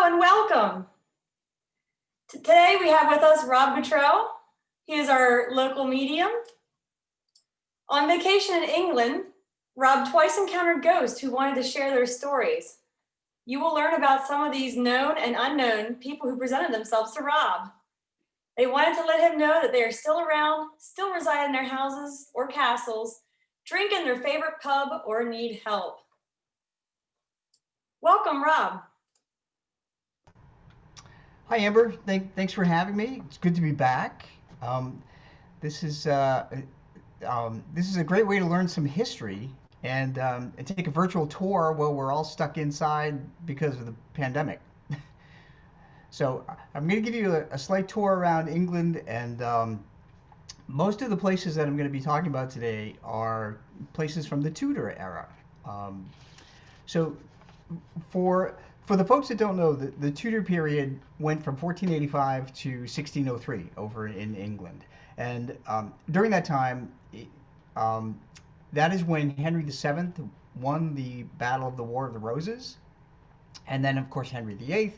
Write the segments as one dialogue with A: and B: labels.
A: and welcome. Today we have with us Rob Gutro. He is our local medium. On vacation in England, Rob twice encountered ghosts who wanted to share their stories. You will learn about some of these known and unknown people who presented themselves to Rob. They wanted to let him know that they are still around, still reside in their houses or castles, drink in their favorite pub, or need help. Welcome, Rob.
B: Hi, Amber. Thanks for having me. It's good to be back. Um, this is this is a great way to learn some history and take a virtual tour while we're all stuck inside because of the pandemic. So I'm going to give you a slight tour around England, and most of the places that I'm going to be talking about today are places from the Tudor era. Um, so for for the folks that don't know, the Tudor period went from 1485 to 1603 over in England, and during that time, um, that is when Henry VII won the Battle of the War of the Roses, and then of course Henry VIII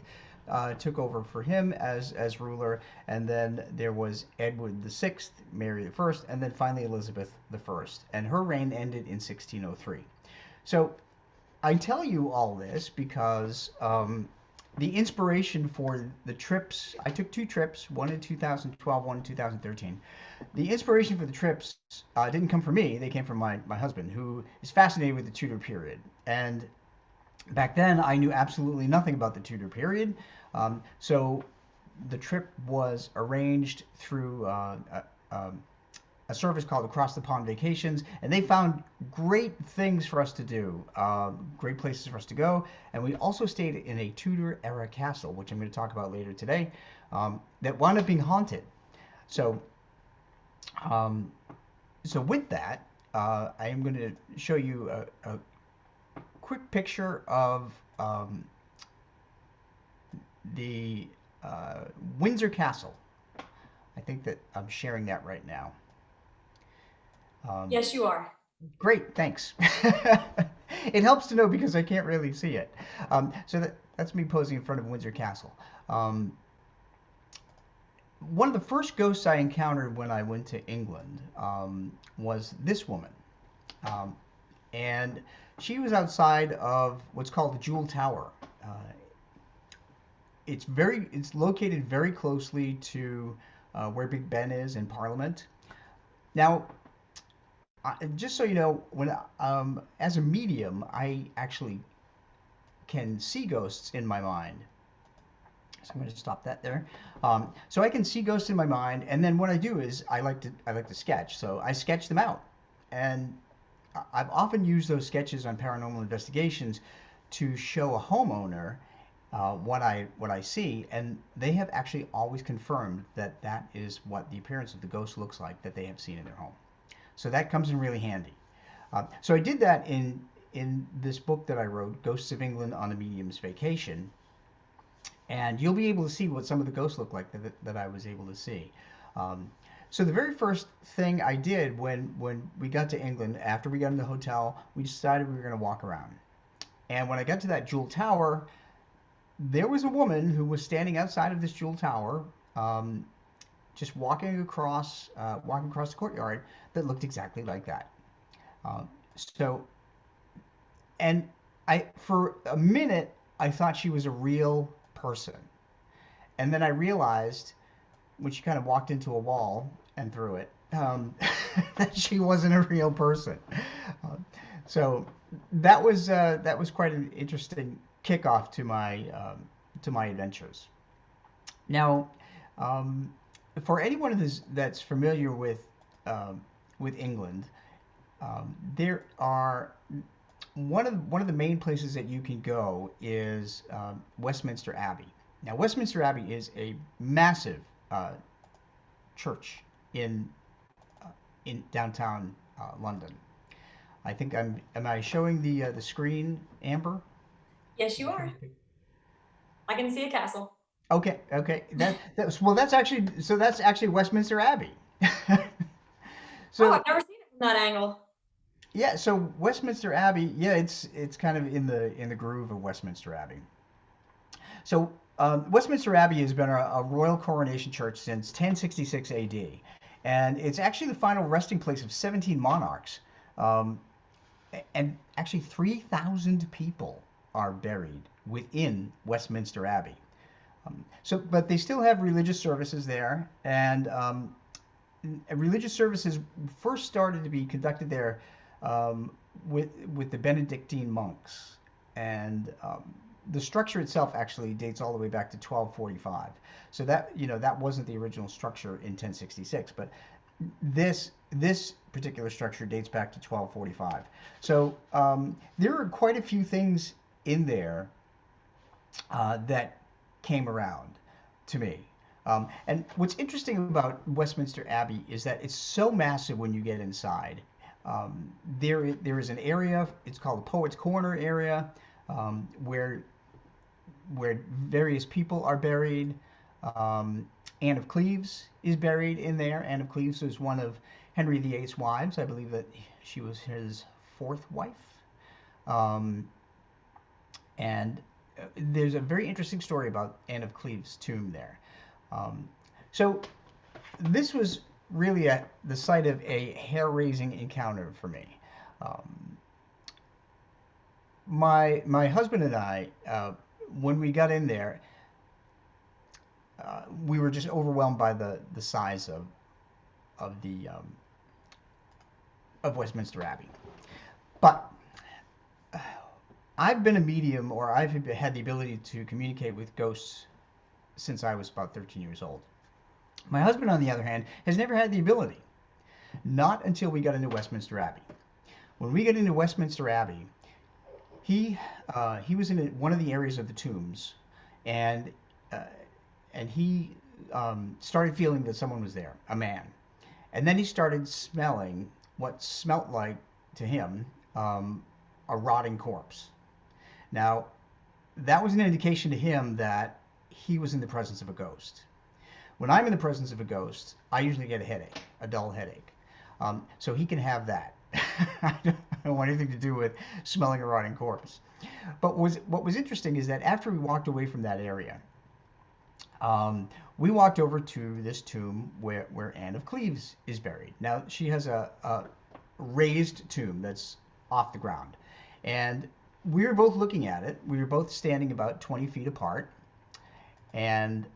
B: took over for him as ruler, and then there was Edward VI, Mary the First, and then finally Elizabeth the First, and her reign ended in 1603. So I tell you all this because the inspiration for the trips, I took two trips, one in 2012, one in 2013. The inspiration for the trips didn't come from me, they came from my husband, who is fascinated with the Tudor period. And back then, I knew absolutely nothing about the Tudor period. So the trip was arranged through a service called Across the Pond Vacations, and they found great things for us to do, great places for us to go. And we also stayed in a Tudor era castle, which I'm going to talk about later today, that wound up being haunted. So, um, so with that, I am going to show you a quick picture of the Windsor Castle. I think that I'm sharing that right now. Um,
A: Yes, you are.
B: Great, thanks. It helps to know because I can't really see it. That's me posing in front of Windsor Castle. Um, One of the first ghosts I encountered when I went to England was this woman. Um, and she was outside of what's called the Jewel Tower. Uh, it's located very closely to where Big Ben is in Parliament. Now, just so you know, when as a medium, I actually can see ghosts in my mind. So I'm going to stop that there. So I can see ghosts in my mind, and then what I do is I like to sketch. So I sketch them out, and I've often used those sketches on paranormal investigations to show a homeowner what I see, and they have actually always confirmed that that is what the appearance of the ghost looks like that they have seen in their home. So that comes in really handy. So I did that in this book that I wrote, Ghosts of England on a Medium's Vacation, and you'll be able to see what some of the ghosts look like that I was able to see. Um, so the very first thing I did when we got to England, after we got in the hotel, we decided we were going to walk around. And when I got to that Jewel Tower, there was a woman who was standing outside of this Jewel Tower, um, just walking across the courtyard that looked exactly like that. Um, so, and for a minute, I thought she was a real person. And then I realized when she kind of walked into a wall and through it, that she wasn't a real person. Um, so that was quite an interesting kickoff to my adventures. Now, um, for anyone that's familiar with England, there are one of the main places that you can go is Westminster Abbey. Now, Westminster Abbey is a massive uh, church in in downtown London. I think am I showing the screen, Amber?
A: Yes,
B: Am
A: you
B: I showing
A: are.
B: the pic-
A: I can see a castle.
B: Okay, okay. That's well. That's actually Westminster Abbey.
A: Oh, I've
B: So
A: never seen it from that angle.
B: yeah, so Westminster Abbey, yeah, it's kind of in the groove of Westminster Abbey. So Westminster Abbey has been a royal coronation church since 1066 AD, and it's actually the final resting place of 17 monarchs. Um, and actually 3,000 people are buried within Westminster Abbey. But they still have religious services there, and religious services first started to be conducted there um, with the Benedictine monks, and the structure itself actually dates all the way back to 1245. So that that wasn't the original structure in 1066, but this particular structure dates back to 1245. So there are quite a few things in there that came around to me. And what's interesting about Westminster Abbey is that it's so massive when you get inside. There is an area, it's called the Poets' Corner area, where various people are buried. Anne of Cleves is buried in there. Anne of Cleves was one of Henry VIII's wives. I believe that she was his fourth wife. Um, and there's a very interesting story about Anne of Cleves' tomb there. Um, so this was really the site of a hair-raising encounter for me. Um, my husband and I, when we got in there, we were just overwhelmed by the size of the of Westminster Abbey. But I've been a medium, or I've had the ability to communicate with ghosts since I was about 13 years old. My husband, on the other hand, has never had the ability. Not until we got into Westminster Abbey. When we got into Westminster Abbey, he was in one of the areas of the tombs, and uh, he started feeling that someone was there, a man. And then he started smelling what smelt like, to him, a rotting corpse. Now, that was an indication to him that he was in the presence of a ghost. When I'm in the presence of a ghost, I usually get a headache, a dull headache. So he can have that. I don't want anything to do with smelling a rotting corpse. But what was interesting is that after we walked away from that area, we walked over to this tomb where Anne of Cleves is buried. Now, she has a raised tomb that's off the ground. And we were both looking at it. We were both standing about 20 feet apart. And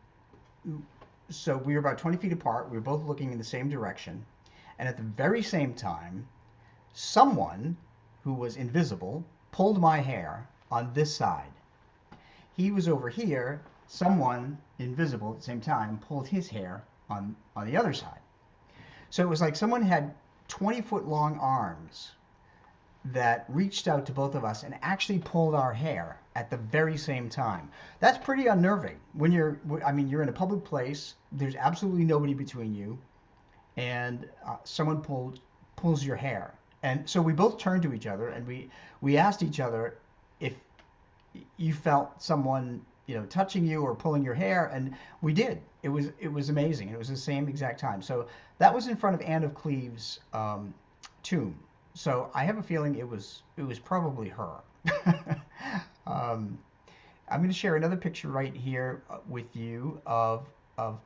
B: so we were about 20 feet apart. We were both looking in the same direction. And at the very same time, someone who was invisible pulled my hair on this side. He was over here. Someone invisible at the same time pulled his hair on the other side. So it was like someone had 20-foot long arms that reached out to both of us and actually pulled our hair at the very same time. That's pretty unnerving. When you're in a public place, there's absolutely nobody between you, and someone pulls your hair. And so we both turned to each other and we asked each other if you felt someone, touching you or pulling your hair, and we did. It was amazing. It was the same exact time. So that was in front of Anne of Cleves' tomb. So I have a feeling it was probably her. I'm going to share another picture right here with you of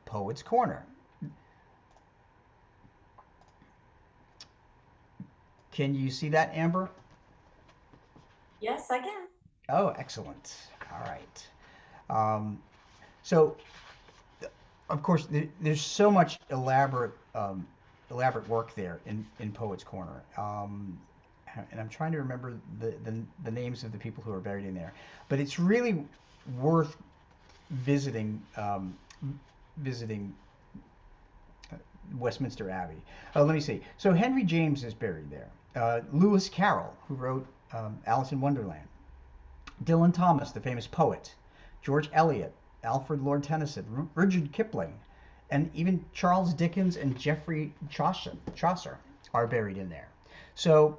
B: Poets' Corner. Can you see that, Amber?
A: Yes, I can.
B: Oh, excellent. All right. So, of course, there's so much elaborate work there in Poets' Corner. And I'm trying to remember the names of the people who are buried in there. But it's really worth visiting Westminster Abbey. Let me see. So Henry James is buried there. Lewis Carroll, who wrote Alice in Wonderland. Dylan Thomas, the famous poet. George Eliot, Alfred Lord Tennyson, Rudyard Kipling, and even Charles Dickens and Geoffrey Chaucer are buried in there. So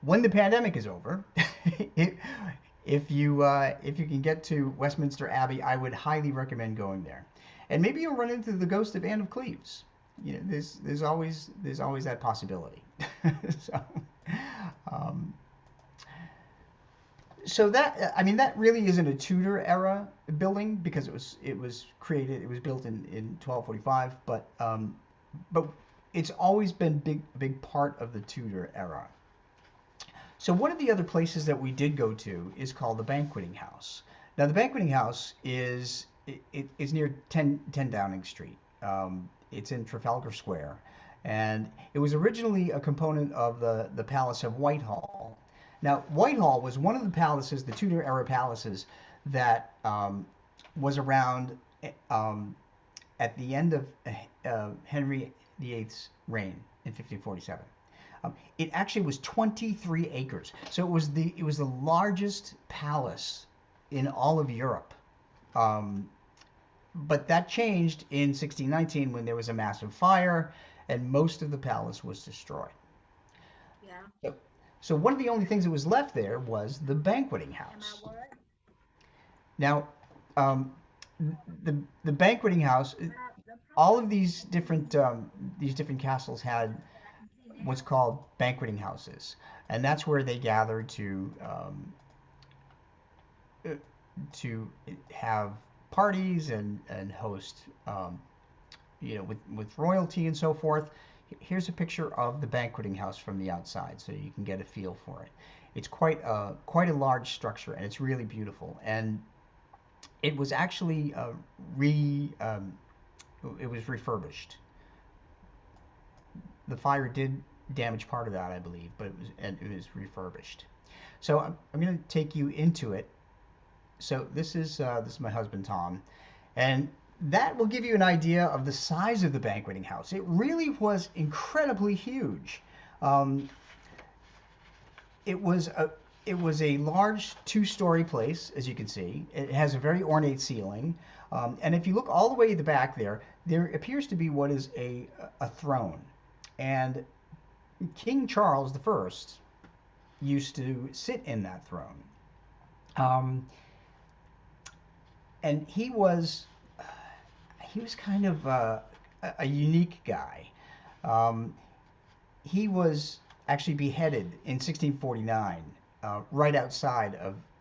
B: when the pandemic is over, if you can get to Westminster Abbey, I would highly recommend going there. And maybe you'll run into the ghost of Anne of Cleves. There's always that possibility. So, So that, I mean, that really isn't a Tudor era building because it was built in 1245, but it's always been a big part of the Tudor era. So one of the other places that we did go to is called the Banqueting House. Now the Banqueting House is near 10 Downing Street. It's in Trafalgar Square, and it was originally a component of the Palace of Whitehall. Now Whitehall was one of the palaces, the Tudor era palaces that was around um, at the end of Henry VIII's reign in 1547. It actually was 23 acres. So it was the largest palace in all of Europe. Um, but that changed in 1619 when there was a massive fire and most of the palace was destroyed.
A: Yeah.
B: So, so one of the only things that was left there was the banqueting house. Now, um, the banqueting house, all of these different castles had what's called banqueting houses, and that's where they gathered uh, to have parties and host, with royalty and so forth. Here's a picture of the banqueting house from the outside, so you can get a feel for it. It's quite a large structure, and it's really beautiful. And it was actually re it was refurbished. The fire did damage part of that, I believe, but it was refurbished. So I'm going to take you into it. So this is my husband Tom, and that will give you an idea of the size of the banqueting house. It really was incredibly huge. Um, it was a large two-story place, as you can see. It has a very ornate ceiling, and if you look all the way at the back there, there appears to be what is a throne, and King Charles the First used to sit in that throne. Um, and he was kind of a unique guy. Um, he was actually beheaded in 1649, right outside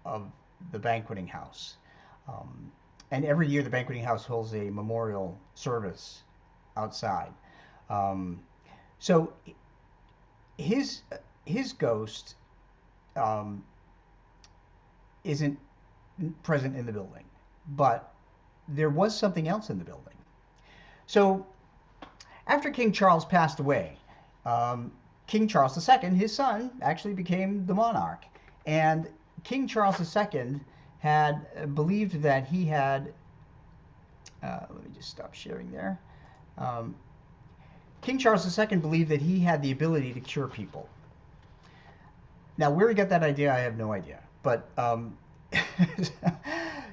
B: of the banqueting house. And every year the banqueting house holds a memorial service outside. Um, so his his ghost um, isn't present in the building, but there was something else in the building. So after King Charles passed away, um, King Charles II, his son, actually became the monarch, and King Charles II had believed that he had. Let me just stop sharing there. Um, King Charles II believed that he had the ability to cure people. Now, where he got that idea, I have no idea. But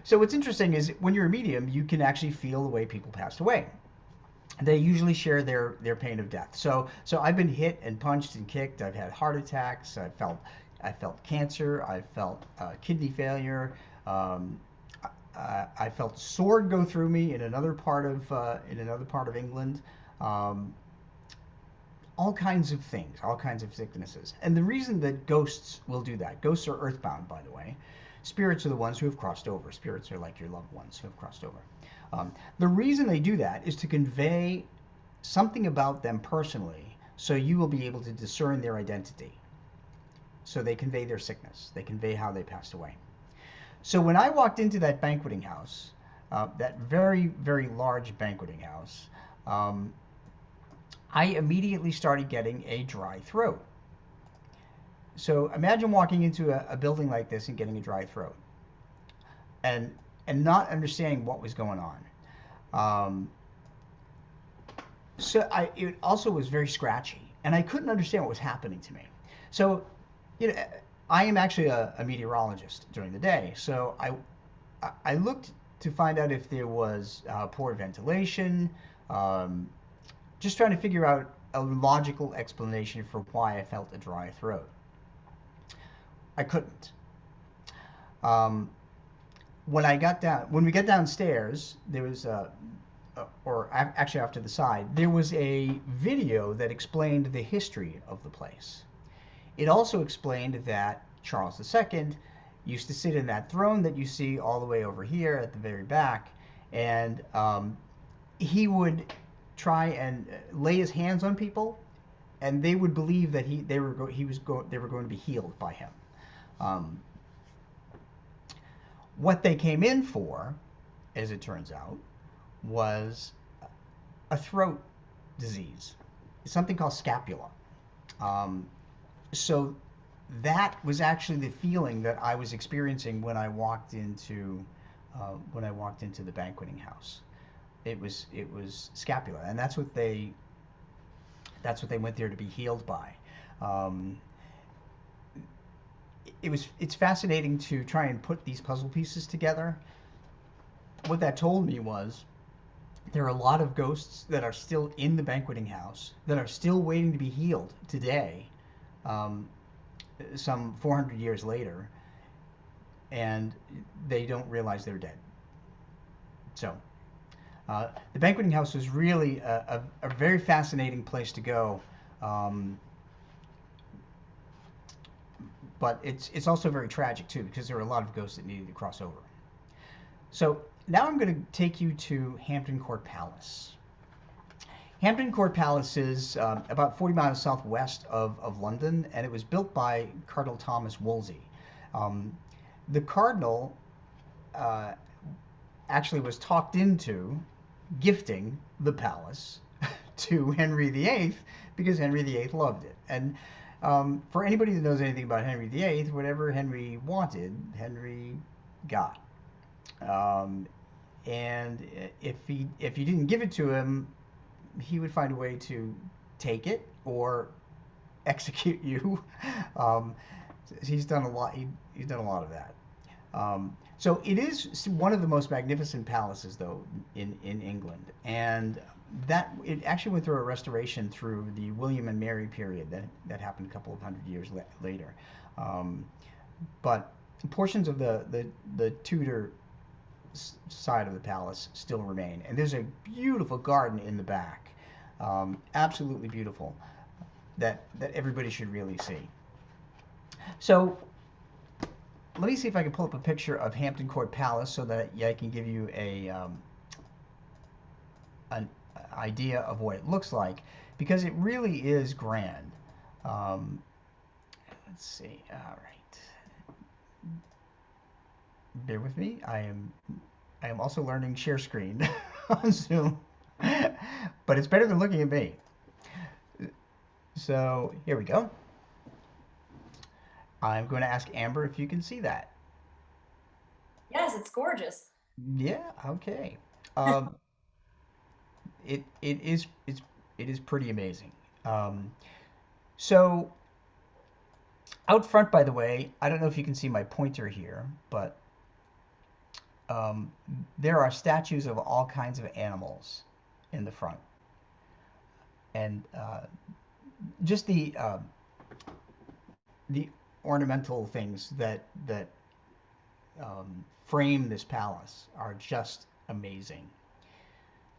B: so what's interesting is when you're a medium, you can actually feel the way people passed away. They usually share their pain of death. So I've been hit and punched and kicked. I've had heart attacks. I felt cancer. I felt kidney failure. Um, I felt a sword go through me in another part of England. Um, all kinds of things, all kinds of sicknesses. And the reason that ghosts will do that, ghosts are earthbound, by the way. Spirits are the ones who have crossed over. Spirits are like your loved ones who have crossed over. The reason they do that is to convey something about them personally, so you will be able to discern their identity. So they convey their sickness. They convey how they passed away. So when I walked into that banqueting house, that very, very large banqueting house, I immediately started getting a dry throat. So imagine walking into a building like this and getting a dry throat, and not understanding what was going on. Um, it also was very scratchy, and I couldn't understand what was happening to me. So, you know, I am actually a meteorologist during the day, so I looked to find out if there was poor ventilation, um, just trying to figure out a logical explanation for why I felt a dry throat. I couldn't. Um, when we got downstairs, there was actually off to the side, there was a video that explained the history of the place. It also explained that Charles II used to sit in that throne that you see all the way over here at the very back, and he would try and lay his hands on people, and they would believe that they were going to be healed by him. Um, what they came in for, as it turns out, was a throat disease, something called scapula. Um, so that was actually the feeling that I was experiencing when I walked into the banqueting house. It was scapula, and that's what they went there to be healed by. Um, it's fascinating to try and put these puzzle pieces together. What that told me was there are a lot of ghosts that are still in the banqueting house that are still waiting to be healed today, um, some 400 years later, and they don't realize they're dead. So the banqueting house was really a very fascinating place to go, um, but it's also very tragic too because there were a lot of ghosts that needed to cross over. So now I'm going to take you to Hampton Court Palace. Hampton Court Palace is about 40 miles southwest of London, and it was built by Cardinal Thomas Wolsey. Um, the Cardinal uh, actually was talked into gifting the palace to Henry VIII because Henry VIII loved it. And for anybody that knows anything about Henry VIII, whatever Henry wanted, Henry got. Um, and if you didn't give it to him, he would find a way to take it or execute you. Um, he's done a lot. He's done a lot of that. So it is one of the most magnificent palaces, though, in England, and that it actually went through a restoration through the William and Mary period that happened a couple of hundred years later. Um, but portions of the Tudor side of the palace still remain, and there's a beautiful garden in the back, absolutely beautiful, that everybody should really see. So let me see if I can pull up a picture of Hampton Court Palace so that I can give you an idea of what it looks like, because it really is grand. Um, let's see. All right. Bear with me. I am also learning share screen on Zoom, but it's better than looking at me. So here we go. I'm going to ask Amber if you can see that.
A: Yes, it's gorgeous.
B: Yeah. Okay. Um, it is pretty amazing. Um, so out front, by the way, I don't know if you can see my pointer here, but um, there are statues of all kinds of animals in the front, and just the ornamental things that frame this palace are just amazing.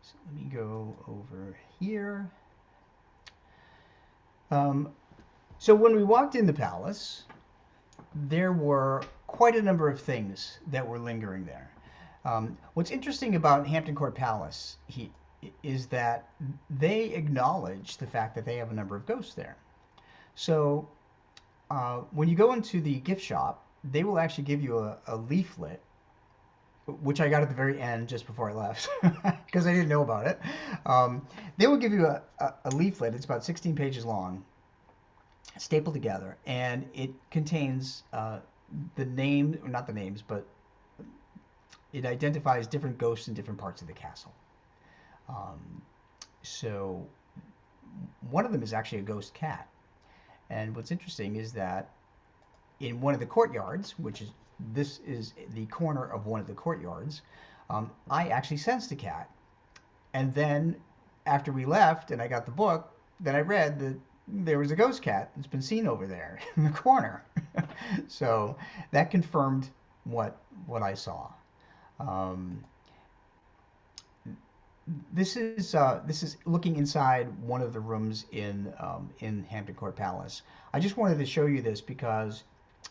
B: So let me go over here. Um, so when we walked in the palace, there were quite a number of things that were lingering there. What's interesting about Hampton Court Palace is that they acknowledge the fact that they have a number of ghosts there. So when you go into the gift shop, they will actually give you a leaflet, which I got at the very end just before I left because I didn't know about it. They will give you a leaflet. It's about 16 pages long, stapled together, and it contains the name, not the names, but it identifies different ghosts in different parts of the castle. Um, so one of them is actually a ghost cat. And what's interesting is that in one of the courtyards, this is the corner of one of the courtyards, I actually sensed a cat. And then after we left and I got the book, then I read that there was a ghost cat that's been seen over there in the corner. So that confirmed what I saw. Um, this is looking inside one of the rooms in Hampton Court Palace. I just wanted to show you this because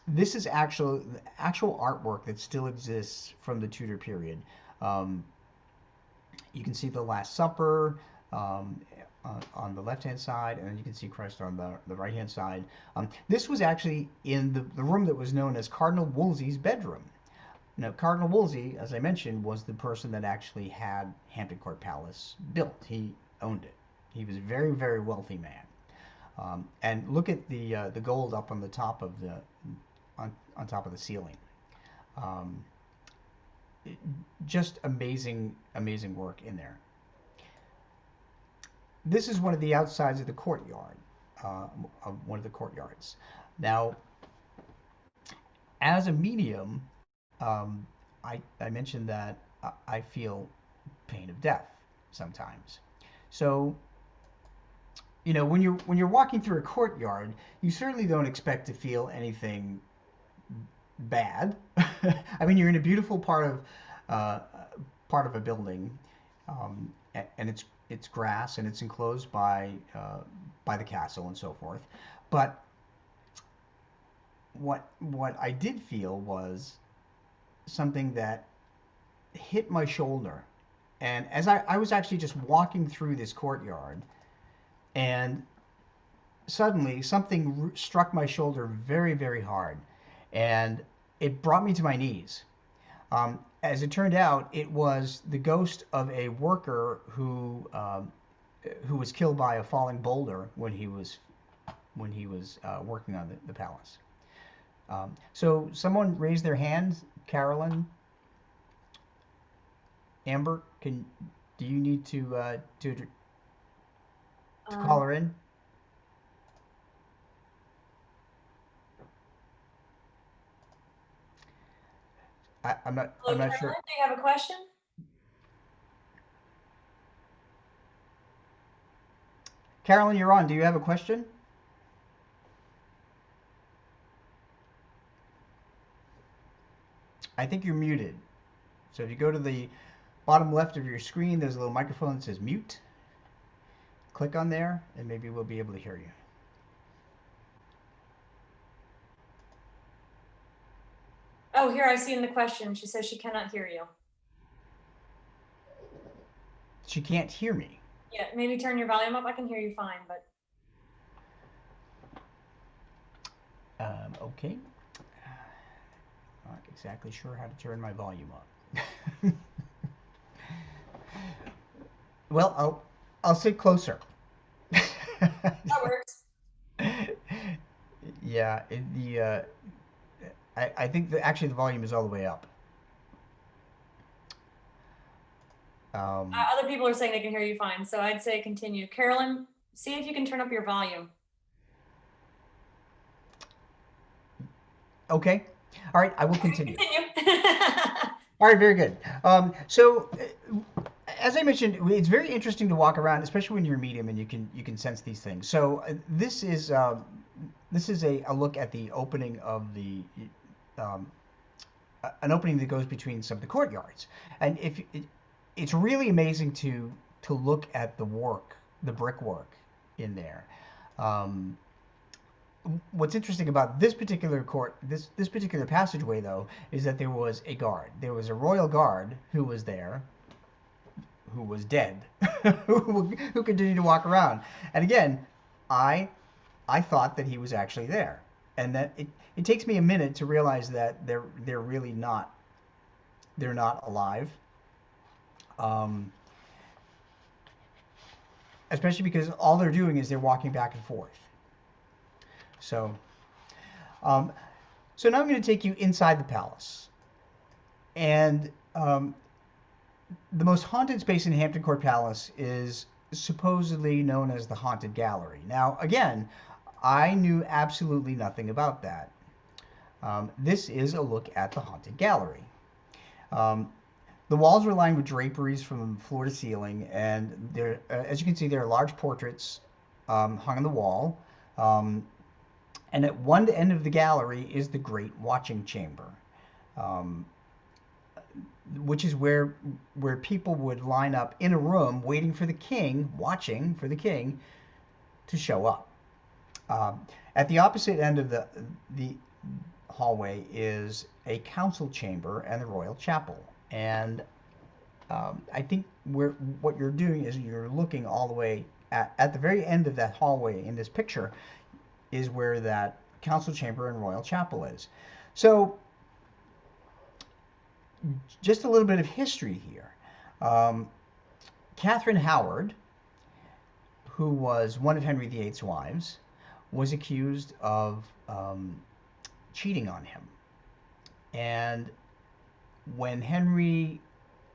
B: this is actual artwork that still exists from the Tudor period. Um, you can see the Last Supper on the left hand side, and then you can see Christ on the right hand side. This was actually in the room that was known as Cardinal Wolsey's bedroom. Now, Cardinal Wolsey, as I mentioned, was the person that actually had Hampton Court Palace built. He owned it. He was a very, very wealthy man. And look at the gold up on the top of the on top of the ceiling. Um, just amazing, amazing work in there. This is one of the outsides of the courtyard, of one of the courtyards. Now, as a medium, um, I mentioned that I feel pain of death sometimes. So, when you're walking through a courtyard, you certainly don't expect to feel anything bad. I mean, you're in a beautiful uh, part of a building, and it's grass and it's enclosed by the castle and so forth. But what I did feel was something that hit my shoulder, and as I was actually just walking through this courtyard, and suddenly something struck my shoulder very, very hard, and it brought me to my knees. As it turned out, it was the ghost of a worker who was killed by a falling boulder when he was working on the palace. So someone raised their hand. Carolyn, Amber, do you need to call
A: Um,
B: her in? I'm
A: Hello,
B: not sure.
A: Carolyn. Do you have a question?
B: Carolyn, you're on. Do you have a question? I think you're muted. So if you go to the bottom left of your screen, there's a little microphone that says mute. Click on there, and maybe we'll be able to hear you.
A: Oh, here I see in the question. She says she cannot hear you.
B: She can't hear me.
A: Yeah, maybe turn your volume up. I can hear you fine, but
B: Okay. Not exactly sure how to turn my volume up. Well, I'll sit closer.
A: that works.
B: Yeah, I think that actually the volume is all the way up. Um,
A: Other people are saying they can hear you fine, so I'd say continue. Carolyn, see if you can turn up your volume.
B: okay. All right, I will continue.
A: Continue.
B: All right, very good. As I mentioned, it's very interesting to walk around, especially when you're medium and you can sense these things. So this is a look at the opening of the um, an opening that goes between some of the courtyards, and if it, it's really amazing to look at the brickwork in there. Um, what's interesting about this particular passageway, though, is that there was a guard. There was a royal guard who was there, who was dead, who continued to walk around. And again, I I thought that he was actually there, and that it takes me a minute to realize that they're really not they're not alive. Um, Especially because all they're doing is they're walking back and forth. So, um, so now I'm going to take you inside the palace, and the most haunted space in Hampton Court Palace is supposedly known as the Haunted Gallery. Now, again, I knew absolutely nothing about that. This is a look at the Haunted Gallery. Um, the walls are lined with draperies from floor to ceiling, and as you can see, there are large portraits hung on the wall. Um, and at one end of the gallery is the Great Watching Chamber, um, which is where people would line up in a room waiting for the king, watching for the king to show up. At the opposite end of the hallway is a council chamber and the royal chapel. And I think what you're doing is you're looking all the way at the very end of that hallway in this picture is where that council chamber and royal chapel is. So just a little bit of history here. Catherine Howard, who was one of Henry VIII's wives, was accused of cheating on him. And when Henry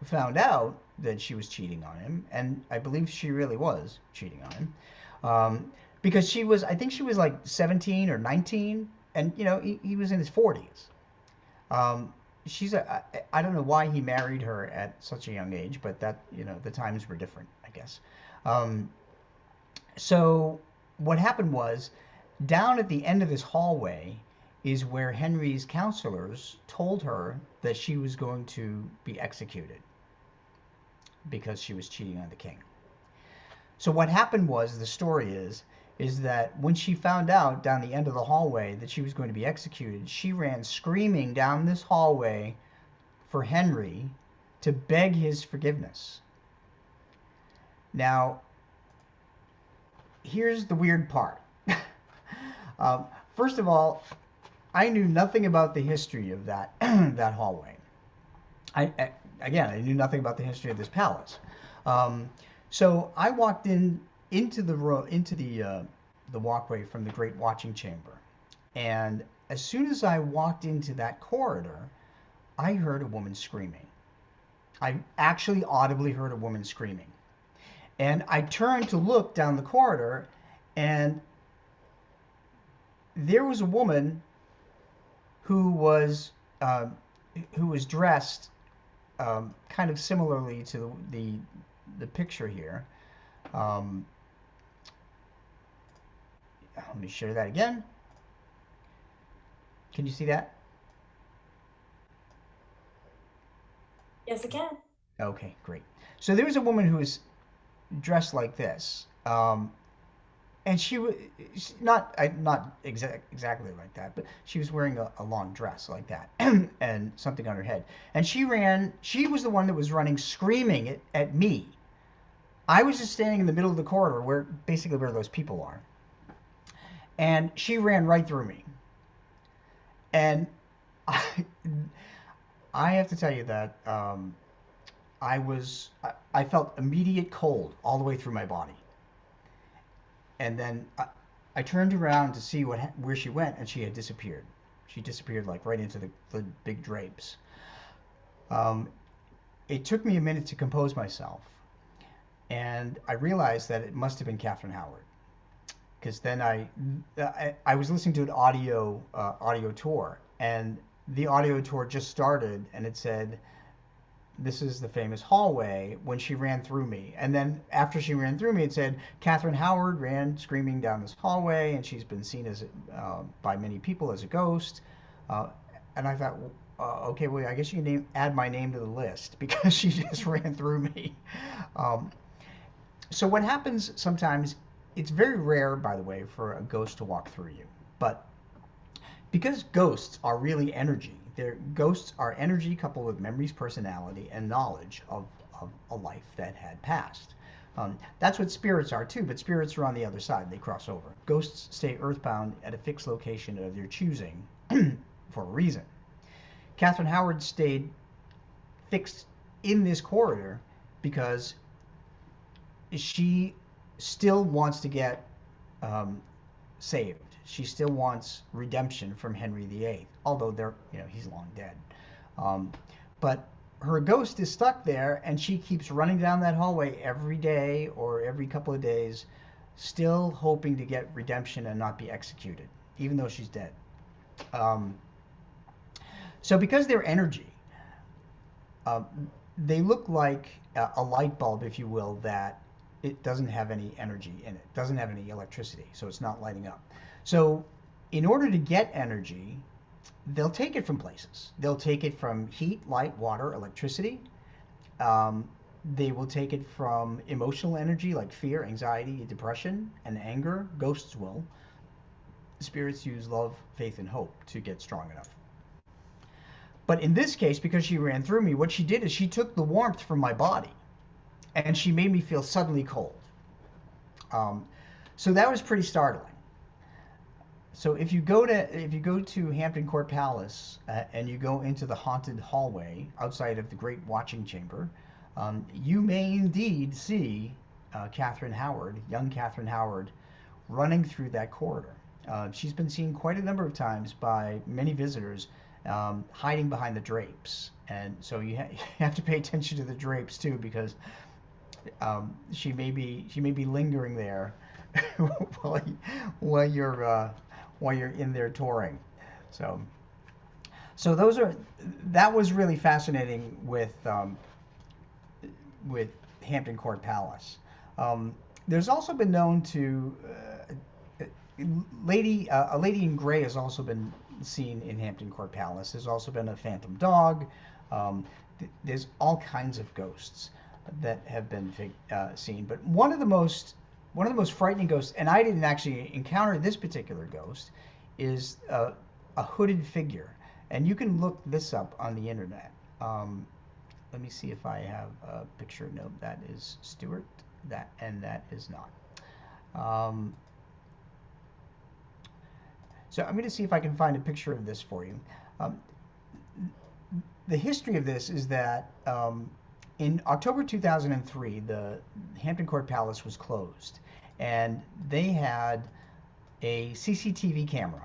B: found out that she was cheating on him, and I believe she really was cheating on him, because I think she was like 17 or 19, and he was in his 40s. I don't know why he married her at such a young age, but that, the times were different, I guess. So what happened was, down at the end of this hallway is where Henry's counselors told her that she was going to be executed because she was cheating on the king. So what happened was, the story is that when she found out down the end of the hallway that she was going to be executed, she ran screaming down this hallway for Henry to beg his forgiveness. Now, here's the weird part. First of all, I knew nothing about the history of that that hallway. I knew nothing about the history of this palace. So I walked into the walkway from the Great Watching Chamber, and as soon as I walked into that corridor, I heard a woman screaming. I actually audibly heard a woman screaming, and I turned to look down the corridor, and there was a woman who was dressed kind of similarly to the picture here. Let me share that again. Can you see that?
A: Yes, I can.
B: Okay, great. So there was a woman who was dressed like this, and she was not exactly like that, but she was wearing a long dress like that and something on her head. And she was the one that was running screaming at me. I was just standing in the middle of the corridor where those people are. And she ran right through me. And I have to tell you that I felt immediate cold all the way through my body. And then I turned around to see where she went, and she had disappeared. She disappeared like right into the big drapes. It took me a minute to compose myself, and I realized that it must have been Catherine Howard, because then I was listening to an audio tour, and the audio tour just started, and it said, "This is the famous hallway," when she ran through me. And then after she ran through me, it said, "Catherine Howard ran screaming down this hallway, and she's been seen by many people as a ghost." And I thought, okay, well, I guess you can add my name to the list, because she just ran through me. So what happens sometimes, it's very rare, by the way, for a ghost to walk through you. But because ghosts are really energy, ghosts are energy coupled with memories, personality, and knowledge of a life that had passed. That's what spirits are too, but spirits are on the other side. They cross over. Ghosts stay earthbound at a fixed location of their choosing for a reason. Catherine Howard stayed fixed in this corridor because she still wants to get saved. She still wants redemption from Henry VIII, although he's long dead. But her ghost is stuck there, and she keeps running down that hallway every day or every couple of days, still hoping to get redemption and not be executed, even though she's dead. So because they're energy, they look like a light bulb, if you will, that it doesn't have any energy in it, doesn't have any electricity, so it's not lighting up. So in order to get energy, they'll take it from places. They'll take it from heat, light, water, electricity. They will take it from emotional energy like fear, anxiety, depression, and anger. Ghosts will. spirits use love, faith, and hope to get strong enough. But in this case, because she ran through me, what she did is she took the warmth from my body and she made me feel suddenly cold. Um, so that was pretty startling. So if you go to Hampton Court Palace and you go into the haunted hallway outside of the Great Watching Chamber, you may indeed see Catherine Howard, young Catherine Howard, running through that corridor. She's been seen quite a number of times by many visitors, hiding behind the drapes, and so you have to pay attention to the drapes too, because she may be lingering there while, while you're while you're in there touring. So so that was really fascinating with Hampton Court Palace. There's also been known to a lady in gray has also been seen in Hampton Court Palace. There's also been a phantom dog. Um, there's all kinds of ghosts that have been seen. But one of the most frightening ghosts, and I didn't actually encounter this particular ghost, is a hooded figure. And you can look this up on the internet. Let me see if I have a picture. No, that is Stuart. That is not. Um, so I'm going to see if I can find a picture of this for you. Um, the history of this is that in October 2003, the Hampton Court Palace was closed, and they had a CCTV camera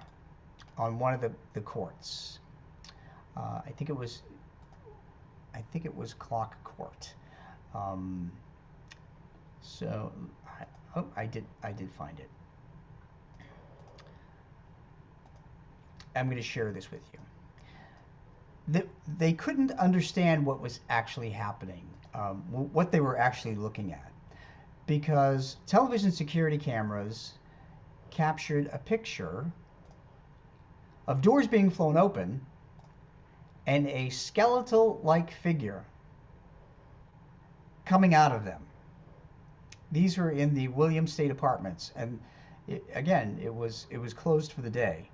B: on one of the courts. I think it was Clock Court. Um, so I did find it. I'm going to share this with you. They couldn't understand what was actually happening, what they were actually looking at, because television security cameras captured a picture of doors being flown open and a skeletal-like figure coming out of them. These were in the Williams State Apartments, and it was closed for the day.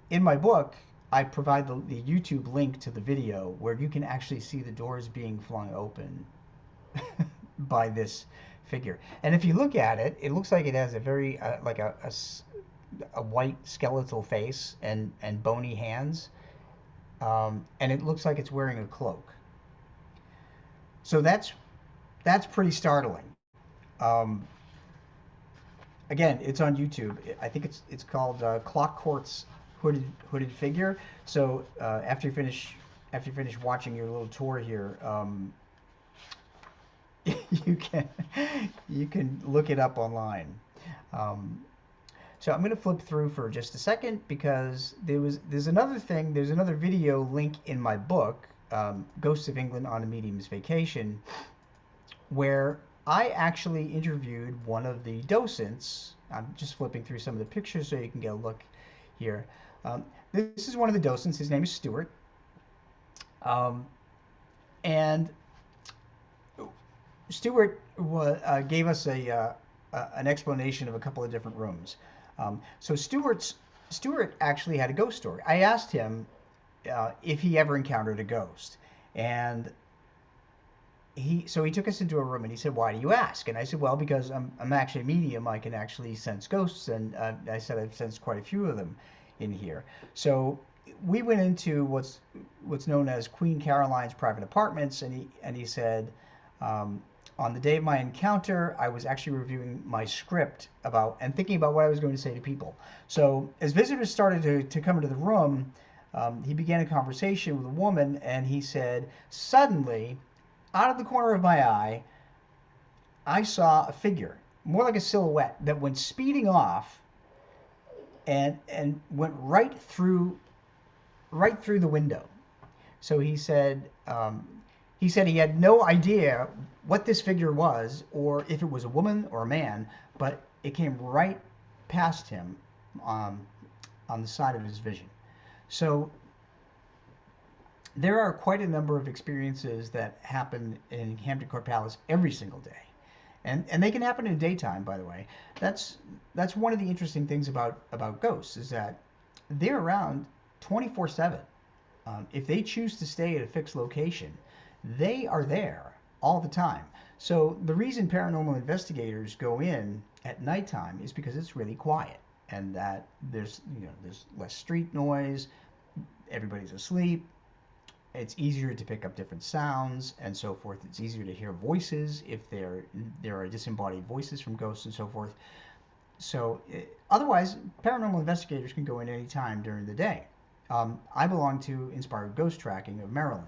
B: In my book, I provide the YouTube link to the video where you can actually see the doors being flung open by this figure. And if you look at it, it looks like it has a very like a white skeletal face and bony hands, and it looks like it's wearing a cloak. So that's pretty startling. Um, Again, it's on YouTube. I think it's called Clock Court's hooded figure. So after you finish watching your little tour here, you can look it up online. Um, so I'm going to flip through for just a second because there's another video link in my book, Ghosts of England on a Medium's Vacation, where I actually interviewed one of the docents. I'm just flipping through some of the pictures so you can get a look here. This is one of the docents. His name is Stuart. And Stuart gave us an explanation of a couple of different rooms. So Stuart actually had a ghost story. I asked him if he ever encountered a ghost, and he took us into a room and he said, "Why do you ask?" And I said, "Well, because I'm actually a medium. I can actually sense ghosts." And I said I've sensed quite a few of them in here. So we went into what's known as Queen Caroline's private apartments, and he said, on the day of my encounter, I was actually reviewing my script and thinking about what I was going to say to people. So as visitors started to come into the room, he began a conversation with a woman, and he said, "Suddenly, out of the corner of my eye, I saw a figure, more like a silhouette, that went speeding off and went right through the window." So he said he had no idea what this figure was, or if it was a woman or a man, but it came right past him on the side of his vision. So there are quite a number of experiences that happen in Hampton Court Palace every single day. And they can happen in daytime, by the way. That's that's one of the interesting things about ghosts is that they're around 24/7. If they choose to stay at a fixed location, they are there all the time. So the reason paranormal investigators go in at nighttime is because it's really quiet and that there's less street noise, everybody's asleep, it's easier to pick up different sounds and so forth. It's easier to hear voices if there are disembodied voices from ghosts and so forth. So otherwise, paranormal investigators can go in any time during the day. I belong to Inspired Ghost Tracking of Maryland,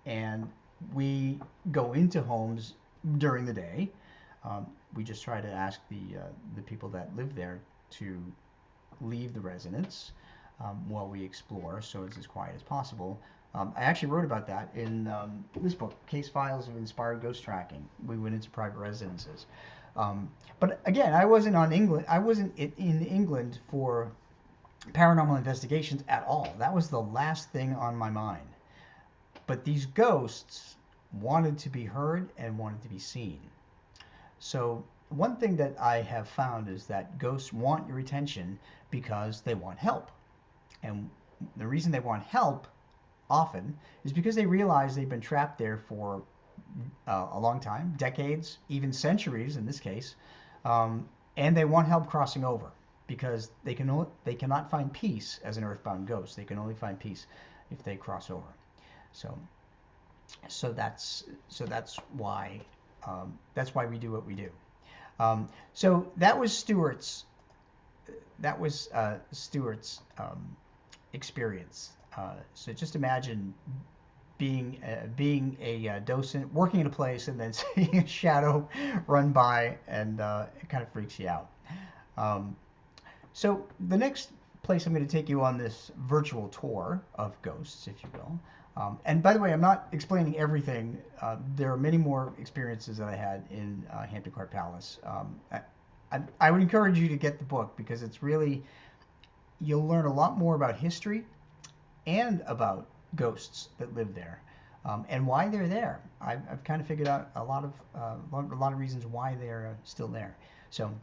B: and we go into homes during the day. We just try to ask the people that live there to leave the residence while we explore, so it's as quiet as possible. I actually wrote about that in this book, Case Files of Inspired Ghost Tracking. We went into private residences. But again, I wasn't on England. I wasn't in England for paranormal investigations at all. That was the last thing on my mind. But these ghosts wanted to be heard and wanted to be seen. So one thing that I have found is that ghosts want your attention because they want help. And the reason they want help often is because they realize they've been trapped there for a long time, decades, even centuries in this case, and they want help crossing over because they cannot find peace as an earthbound ghost. They can only find peace if they cross over. So that's why we do what we do. So that was Stuart's experience. So just imagine being a docent, working in a place, and then seeing a shadow run by, and it kind of freaks you out. So the next place I'm going to take you on this virtual tour of ghosts, if you will. And by the way, I'm not explaining everything. There are many more experiences that I had in Hampton Court Palace. I would encourage you to get the book because it's really, you'll learn a lot more about history and about ghosts that live there, and why they're there. I've kind of figured out a lot of reasons why they're still there. So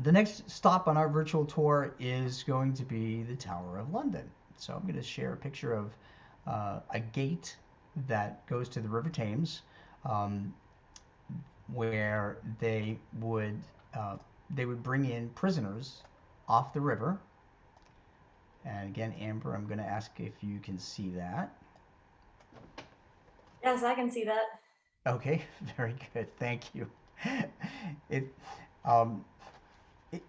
B: the next stop on our virtual tour is going to be the Tower of London. So I'm going to share a picture of a gate that goes to the River Thames, where they would bring in prisoners off the river. And again, Amber, I'm going to ask if you can see that.
A: Yes, I can see that.
B: Okay, very good. Thank you. It, um,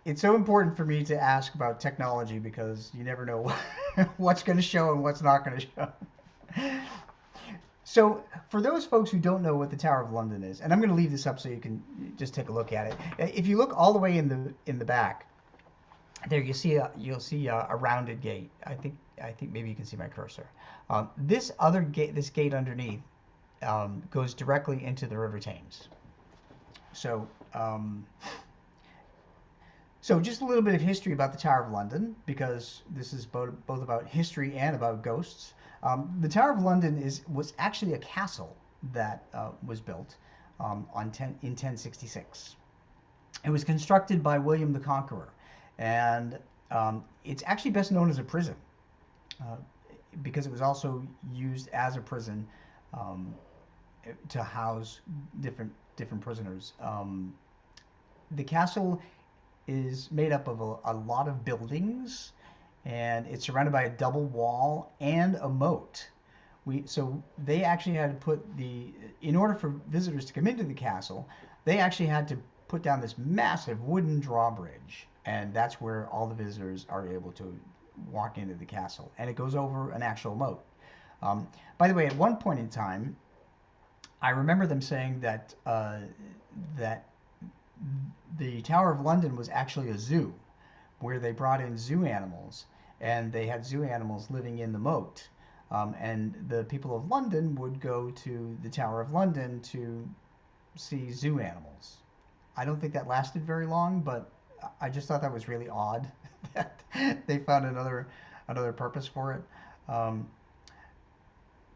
B: it's so important for me to ask about technology because you never know what's going to show and what's not going to show. So, for those folks who don't know what the Tower of London is, and I'm going to leave this up so you can just take a look at it. If you look all the way in the back, there you'll see a rounded gate. I think maybe you can see my cursor. This other gate, this gate underneath, goes directly into the River Thames. So, so just a little bit of history about the Tower of London, because this is both about history and about ghosts. The Tower of London was actually a castle that was built in 1066. It was constructed by William the Conqueror, and it's actually best known as a prison because it was also used as a prison to house different prisoners. The castle is made up of a lot of buildings, and it's surrounded by a double wall and a moat. So they actually had to in order for visitors to come into the castle, they actually had to put down this massive wooden drawbridge, and that's where all the visitors are able to walk into the castle, and it goes over an actual moat. By the way, at one point in time, I remember them saying that the Tower of London was actually a zoo, where they brought in zoo animals, and they had zoo animals living in the moat. And the people of London would go to the Tower of London to see zoo animals. I don't think that lasted very long, but I just thought that was really odd that they found another purpose for it.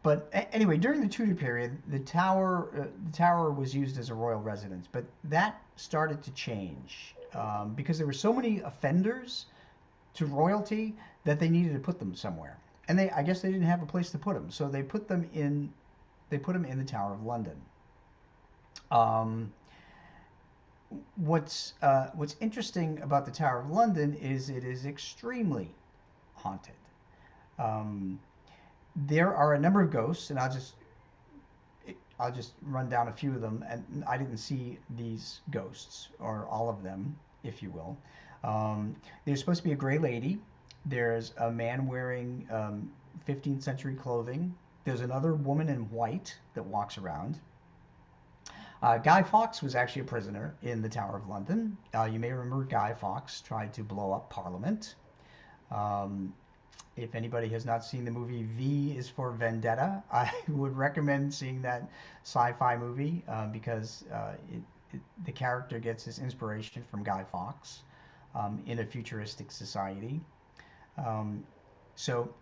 B: But anyway, during the Tudor period, the tower was used as a royal residence, but that started to change because there were so many offenders to royalty that they needed to put them somewhere, and I guess they didn't have a place to put them, so they put them in the Tower of London. Um, what's interesting about the Tower of London is it is extremely haunted. Um, there are a number of ghosts, and I'll just run down a few of them. And I didn't see these ghosts or all of them, if you will. There's supposed to be a gray lady. There's a man wearing 15th century clothing. There's another woman in white that walks around. Guy Fawkes was actually a prisoner in the Tower of London. You may remember Guy Fawkes tried to blow up Parliament. Um, if anybody has not seen the movie V is for Vendetta, I would recommend seeing that sci-fi movie because the character gets his inspiration from Guy Fawkes in a futuristic society. Um, so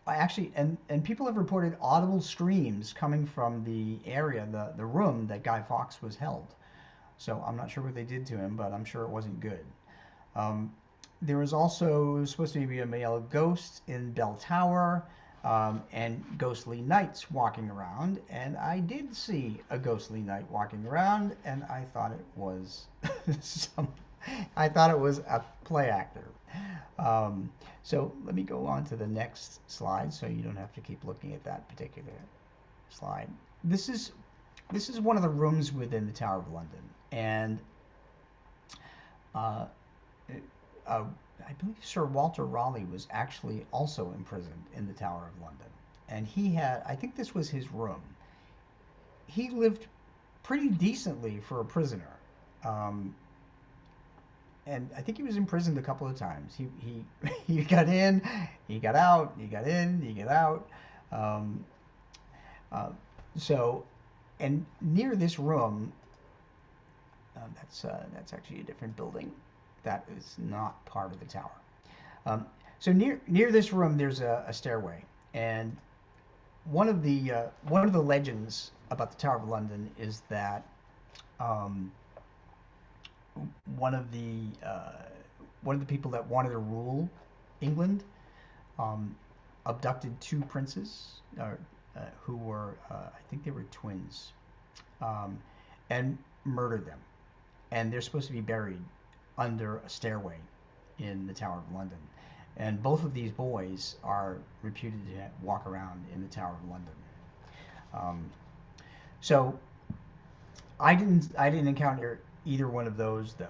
B: I actually and people have reported audible screams coming from the area, the room that Guy Fawkes was held. So I'm not sure what they did to him, but I'm sure it wasn't good. Um, there was also supposed to be a male ghost in Bell Tower and ghostly knights walking around. And I did see a ghostly knight walking around, and I thought it was some, I thought it was a play actor. Um, so let me go on to the next slide, so you don't have to keep looking at that particular slide. This is this is one of the rooms within the Tower of London, and uh, uh, I believe Sir Walter Raleigh was actually also imprisoned in the Tower of London, and he had, I think this was his room. He lived pretty decently for a prisoner, um, and I think he was imprisoned a couple of times. He got in, he got out, he got in, he got out. Um, uh, so, and near this room, that's actually a different building. That is not part of the tower. So near this room, there's a stairway, and one of the legends about the Tower of London is that um, one of the uh, one of the people that wanted to rule England um, abducted two princes who were I think they were twins um, and murdered them, and they're supposed to be buried under a stairway in the Tower of London. And both of these boys are reputed to walk around in the Tower of London. Um, so I didn't encounter either one of those though.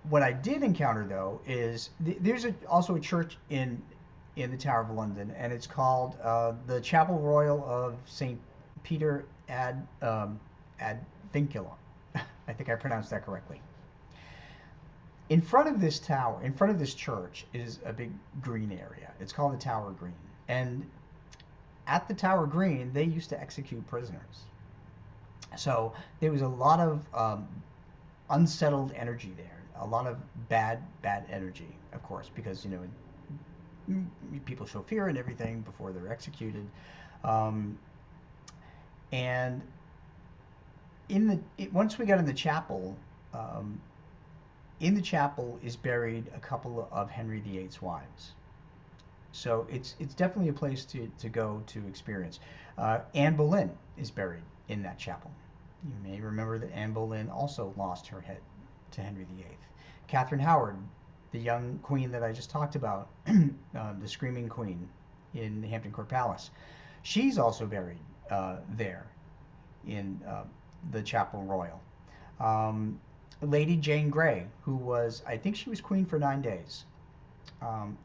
B: What I did encounter though is there's also a church in the Tower of London, and it's called the Chapel Royal of Saint Peter ad Vincula. I think I pronounced that correctly. In front of this tower, in front of this church, is a big green area. It's called the Tower Green, and at the Tower Green, they used to execute prisoners. So there was a lot of unsettled energy there, a lot of bad energy, of course, because people show fear and everything before they're executed, um, and once we got in the chapel, um, in the chapel is buried a couple of Henry VIII's wives. So it's definitely a place to go to experience. Anne Boleyn is buried in that chapel. You may remember that Anne Boleyn also lost her head to Henry VIII. Catherine Howard, the young queen that I just talked about, the Screaming Queen in Hampton Court Palace, she's also buried there in the Chapel Royal. Um, Lady Jane Grey, who was, I think she was queen for 9 days. Um,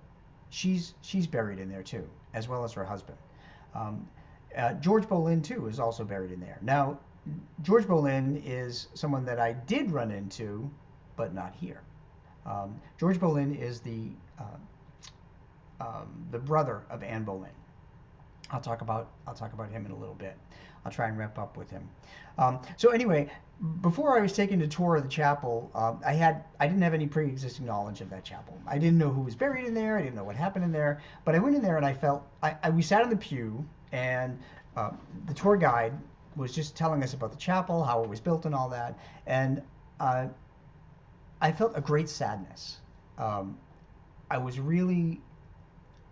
B: she's buried in there too, as well as her husband. Um, George Boleyn too is also buried in there. Now, George Boleyn is someone that I did run into, but not here. George Boleyn is the brother of Anne Boleyn. I'll talk about him in a little bit. I'll try and wrap up with him. So anyway, before I was taking a tour of the chapel, I didn't have any pre-existing knowledge of that chapel. I didn't know who was buried in there. I didn't know what happened in there. But I went in there and I felt we sat in the pew and uh, the tour guide was just telling us about the chapel, how it was built, and all that. And uh, I felt a great sadness. Um, I was really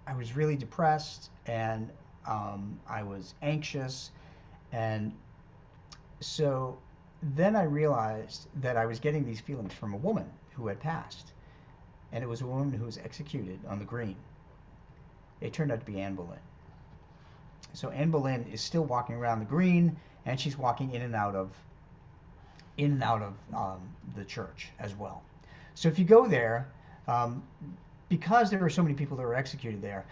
B: I was really depressed and I was anxious. And so then I realized that I was getting these feelings from a woman who had passed. And it was a woman who was executed on the green. It turned out to be Anne Boleyn. So Anne Boleyn is still walking around the green, and she's walking in and out of the church as well. So if you go there, um, because there are so many people that were executed there,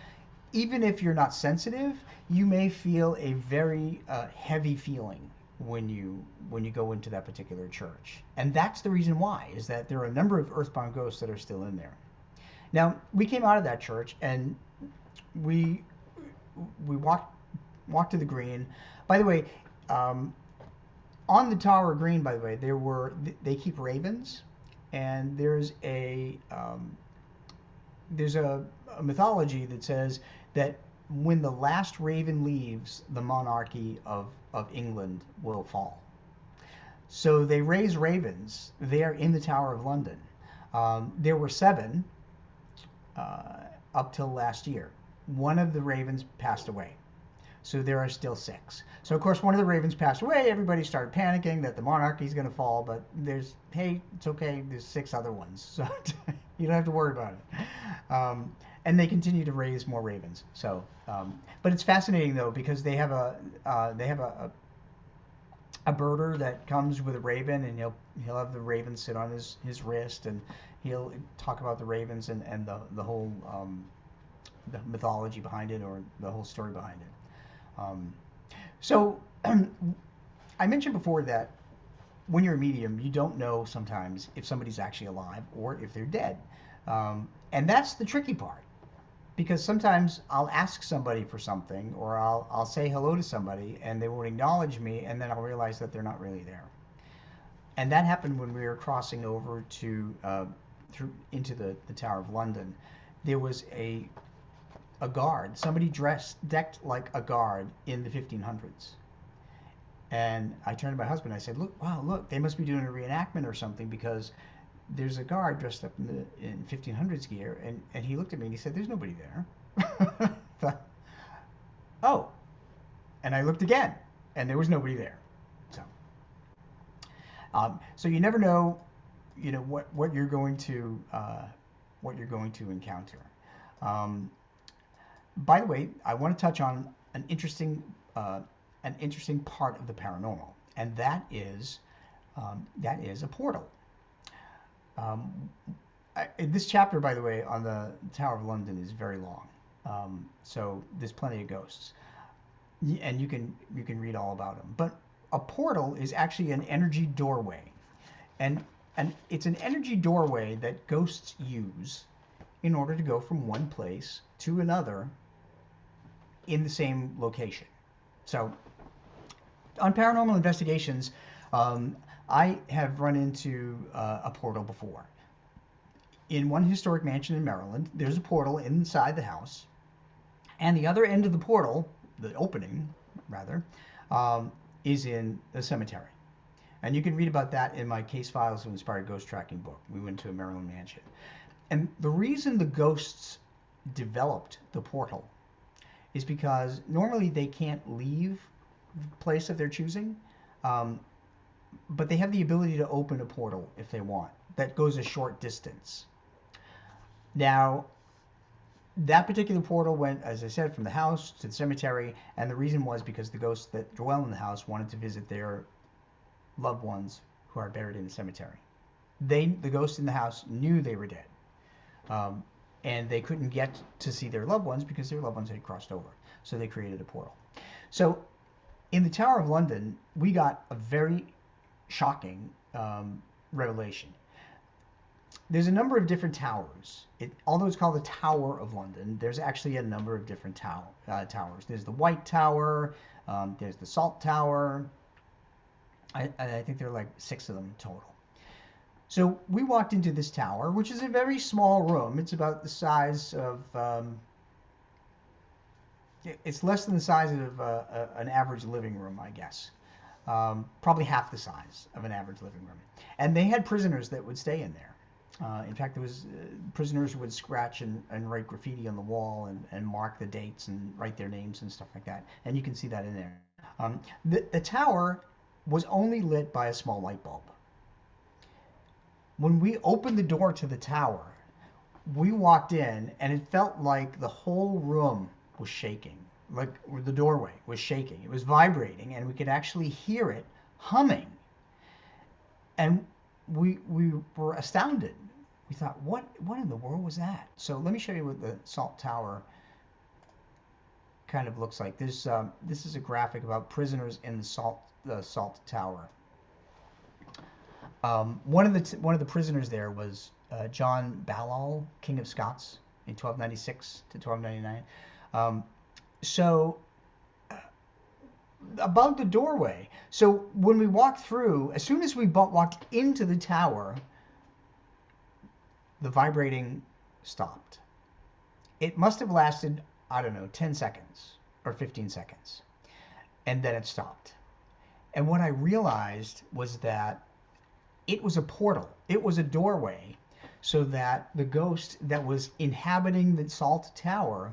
B: even if you're not sensitive, you may feel a very heavy feeling when you go into that particular church. And that's the reason why, is that there are a number of earthbound ghosts that are still in there. Now, we came out of that church and we we walked to the green. By the way, um, on the Tower Green, by the way, they keep ravens, and there's a mythology that says that when the last raven leaves, the monarchy of England will fall. So they raise ravens there in the Tower of London. There were seven uh, up till last year. One of the ravens passed away. So there are still six. So of course, one of the ravens passed away. Everybody started panicking that the monarchy is going to fall. But hey, it's okay. There's six other ones, so you don't have to worry about it. And they continue to raise more ravens. So, but it's fascinating though, because they have a birder that comes with a raven, and he'll have the raven sit on his wrist, and he'll talk about the ravens and the whole the mythology behind it, or the whole story behind it. So I mentioned before that when you're a medium, you don't know sometimes if somebody's actually alive or if they're dead. And that's the tricky part, because sometimes I'll ask somebody for something, or I'll say hello to somebody and they won't acknowledge me, and then I'll realize that they're not really there. And that happened when we were crossing over to through into the Tower of London. There was a guard, somebody decked like a guard in the 1500s. And I turned to my husband. I said, "Look, wow, look! They must be doing a reenactment or something, because there's a guard dressed up in 1500s gear." And he looked at me and he said, "There's nobody there." Thought, oh, and I looked again, and there was nobody there. So, so you never know, what you're going to encounter. Um, by the way, I want to touch on uh, an interesting part of the paranormal, and that is a portal. Um, this chapter, by the way, on the Tower of London is very long, so there's plenty of ghosts, and you can read all about them. But a portal is actually an energy doorway, and it's an energy doorway that ghosts use in order to go from one place to another in the same location. So on paranormal investigations, I have run into a portal before. In one historic mansion in Maryland, there's a portal inside the house, and the other end of the portal, the opening rather, is in the cemetery. And you can read about that in my Case Files of Inspired Ghost Tracking book. We went to a Maryland mansion. And the reason the ghosts developed the portal is because normally they can't leave the place of their choosing, um, but they have the ability to open a portal if they want that goes a short distance. Now, that particular portal went, as I said, from the house to the cemetery, and the reason was because the ghosts that dwell in the house wanted to visit their loved ones who are buried in the cemetery. The ghosts in the house knew they were dead, um, and they couldn't get to see their loved ones because their loved ones had crossed over. So they created a portal. So in the Tower of London, we got a very shocking revelation. there's a number of different towers. Although it's called the Tower of London, there's actually a number of different towers. There's the White Tower, there's the Salt Tower. I think there are like 6 of them total. So we walked into this tower, which is a very small room. It's about the size of, it's less than the size of an average living room, I guess. Probably half the size of an average living room. And they had prisoners that would stay in there. In fact, there was prisoners who would scratch and write graffiti on the wall and mark the dates and write their names and stuff like that. And you can see that in there. The tower was only lit by a small light bulb. When we opened the door to the tower, we walked in and it felt like the whole room was shaking. Like the doorway was shaking. It was vibrating and we could actually hear it humming. And we were astounded. We thought, what in the world was that? So let me show you what the Salt Tower kind of looks like. This is a graphic about prisoners in the Salt Tower. One of the prisoners there was John Balliol, King of Scots, in 1296 to 1299. So about the doorway. So when we walked through, as soon as we walked into the tower, the vibrating stopped. It must have lasted, I don't know, 10 seconds or 15 seconds. And then it stopped. And what I realized was that it was a portal. It was a doorway so that the ghost that was inhabiting the Salt Tower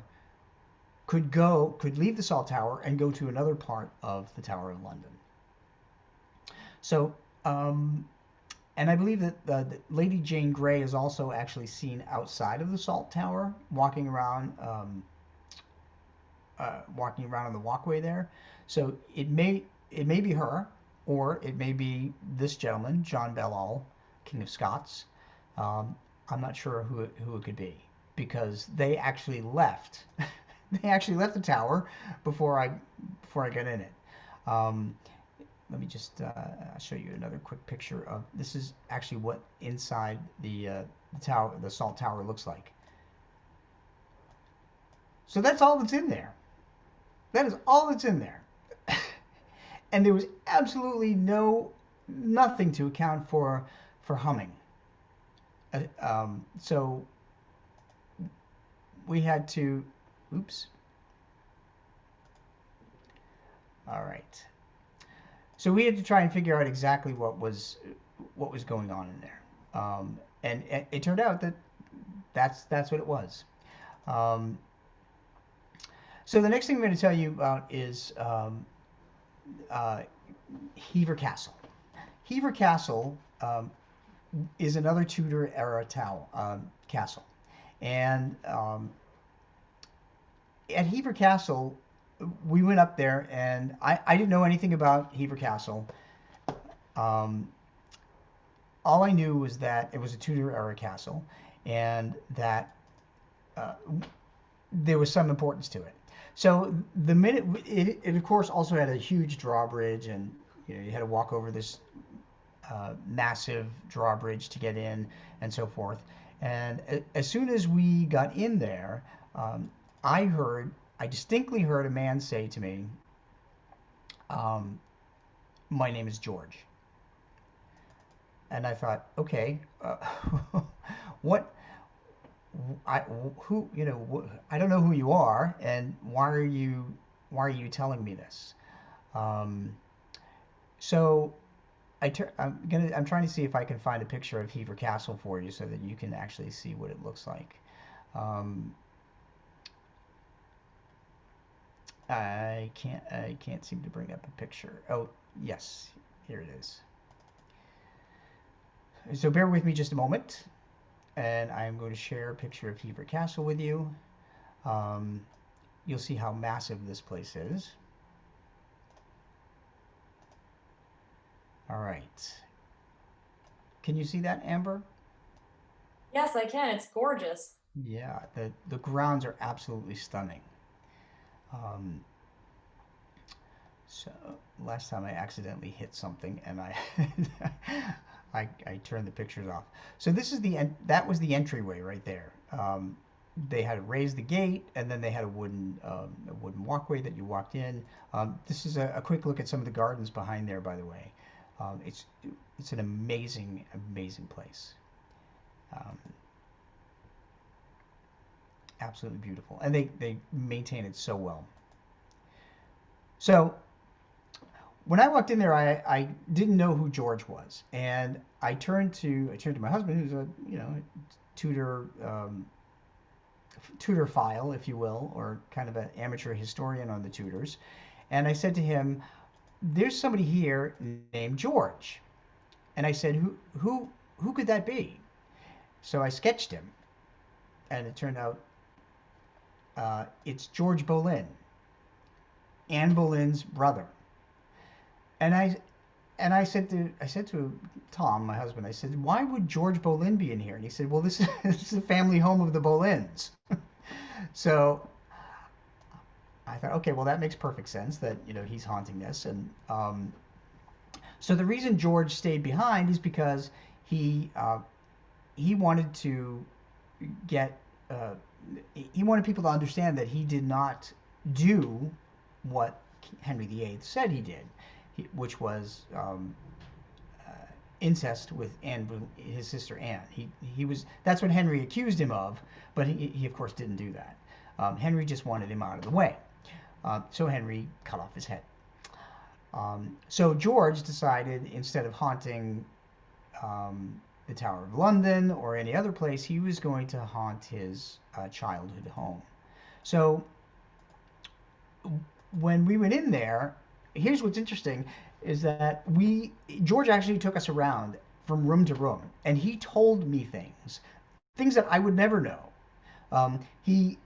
B: could leave the Salt Tower and go to another part of the Tower of London. So, and I believe that Lady Jane Grey is also actually seen outside of the Salt Tower, walking around on the walkway there. So it may be her, or it may be this gentleman, John Balliol, King of Scots. I'm not sure who it could be because they actually left. They actually left the tower before I got in it. Let me just show you another quick picture of this. Is actually what inside the tower, the Salt Tower, looks like. So that's all that's in there. That is all that's in there. And there was absolutely nothing to account for humming. So we had to, oops. All right. So we had to try and figure out exactly what was going on in there. And it turned out that that's what it was. So the next thing I'm going to tell you about is Hever Castle. Hever Castle is another Tudor era castle, and at Hever Castle, we went up there, and I didn't know anything about Hever Castle. All I knew was that it was a Tudor era castle, and that there was some importance to it. So the minute it of course also had a huge drawbridge, and you had to walk over this massive drawbridge to get in, and so forth. And as soon as we got in there, I distinctly heard a man say to me, "My name is George." And I thought, okay, what? I don't know who you are, and why are you telling me this? So I'm trying to see if I can find a picture of Hever Castle for you so that you can actually see what it looks like. I can't seem to bring up a picture. Oh, yes, here it is. So bear with me just a moment, and I'm going to share a picture of Hever Castle with you. You'll see how massive this place is. All right. Can you see that, Amber?
A: Yes, I can. It's gorgeous.
B: Yeah, the grounds are absolutely stunning. So last time I accidentally hit something, and I turned the pictures off. So this is that was the entryway right there. They had to raise the gate, and then they had a wooden walkway that you walked in. This is a quick look at some of the gardens behind there, by the way. It's an amazing place. Um, Absolutely beautiful, and they maintain it so well. So when I walked in there, I didn't know who George was, and I turned to my husband, who's a tutor tutor file, if you will, or kind of an amateur historian on the Tudors, and I said to him, "There's somebody here named George," and I said, "Who could that be?" So I sketched him, and it turned out it's George Boleyn, Anne Boleyn's brother. And I said to Tom, my husband, I said, "Why would George Boleyn be in here?" And he said, "Well, this is the family home of the Boleyns." So I thought, okay, well, that makes perfect sense that he's haunting this. And so the reason George stayed behind is because he he wanted to get he wanted people to understand that he did not do what Henry VIII said he did, which was uh, incest with his sister Anne. He was that's what Henry accused him of, but he of course didn't do that. Henry just wanted him out of the way, so Henry cut off his head. So George decided, instead of haunting the Tower of London or any other place, he was going to haunt his childhood home. So when we went in there, here's what's interesting is that George actually took us around from room to room, and he told me things that I would never know. He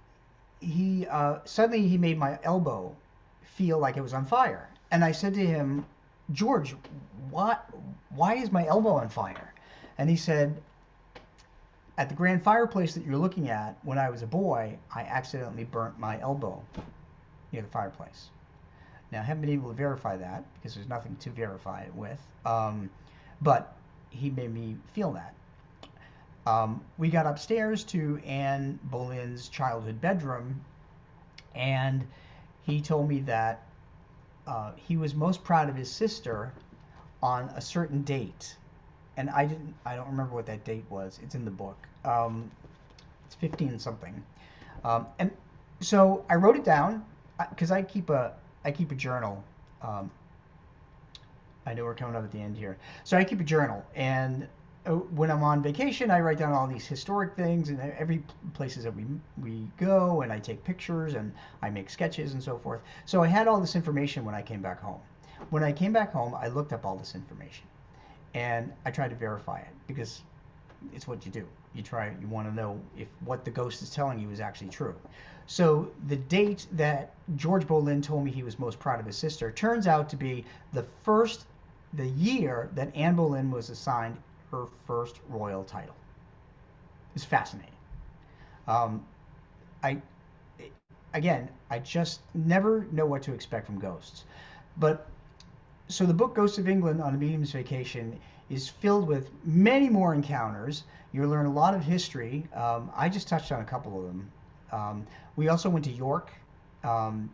B: suddenly he made my elbow feel like it was on fire, and I said to him, "George, what? Why is my elbow on fire?" And he said, "At the grand fireplace that you're looking at, when I was a boy, I accidentally burnt my elbow near the fireplace." Now, I haven't been able to verify that because there's nothing to verify it with, but he made me feel that. We got upstairs to Anne Boleyn's childhood bedroom, and he told me that he was most proud of his sister on a certain date, and I don't remember what that date was. It's in the book. It's 15 something, and so I wrote it down because I keep a journal. Um, I know we're coming up at the end here, so I keep a journal, and when I'm on vacation, I write down all these historic things and every places that we go, and I take pictures and I make sketches and so forth. So I had all this information when I came back home. When I came back home, I looked up all this information and I tried to verify it because it's what you do. You want to know if what the ghost is telling you is actually true. So the date that George Boleyn told me he was most proud of his sister turns out to be the year that Anne Boleyn was assigned her first royal title. It's fascinating. Um, I Again, I just never know what to expect from ghosts. But so the book Ghosts of England on a Medium's Vacation is filled with many more encounters. You'll learn a lot of history. I just touched on a couple of them. We also went to York um,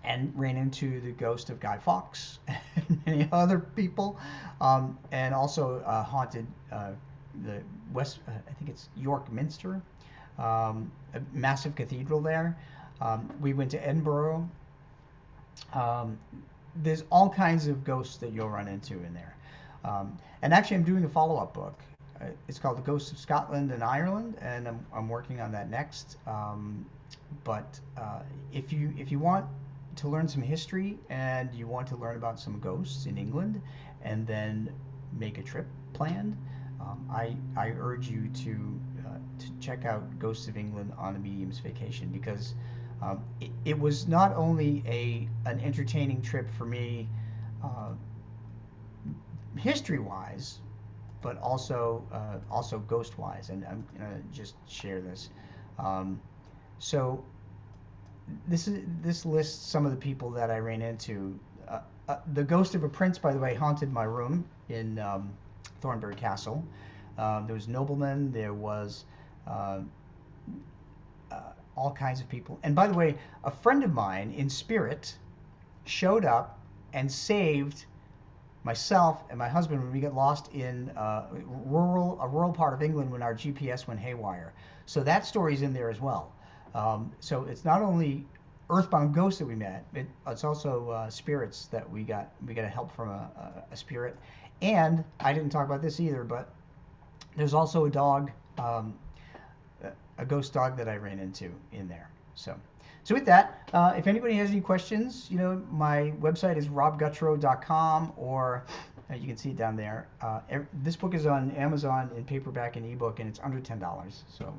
B: and ran into the ghost of Guy Fawkes and many other people, and also haunted the West. I think it's York Minster, a massive cathedral there. We went to Edinburgh. Um, there's all kinds of ghosts that you'll run into in there. And actually, I'm doing a follow-up book. It's called The Ghosts of Scotland and Ireland, and I'm working on that next. But if you want to learn some history and you want to learn about some ghosts in England, and then make a trip planned, I urge you to check out Ghosts of England on a Medium's Vacation, because it was not only an entertaining trip for me, uh, history wise, but also ghost wise, and I'm gonna just share this. Um, so this lists some of the people that I ran into. The ghost of a prince, by the way, haunted my room in Thornbury Castle. There was noblemen. There was uh, all kinds of people. And by the way, a friend of mine in spirit showed up and saved myself and my husband when we got lost in a rural part of England when our GPS went haywire. So that story's in there as well. So it's not only earthbound ghosts that we met, it's also spirits that we got a help from a spirit. And I didn't talk about this either, but there's also a dog, a ghost dog that I ran into in there. So with that, if anybody has any questions, my website is robgutro.com, or you can see it down there. This book is on Amazon in paperback and ebook, and it's under $10. So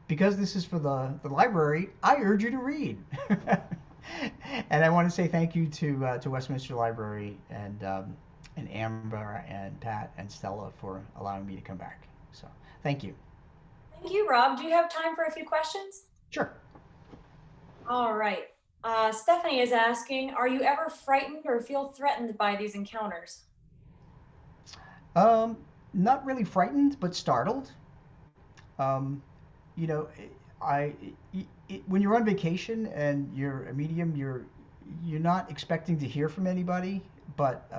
B: because this is for the library, I urge you to read. And I want to say thank you to Westminster Library and Amber and Pat and Stella for allowing me to come back. So thank you.
A: Thank you, Rob. Do you have time for a few questions?
B: Sure.
A: All right. Stephanie is asking, are you ever frightened or feel threatened by these encounters?
B: Um, Not really frightened, but startled. Um, you know, I when you're on vacation and you're a medium, you're not expecting to hear from anybody, but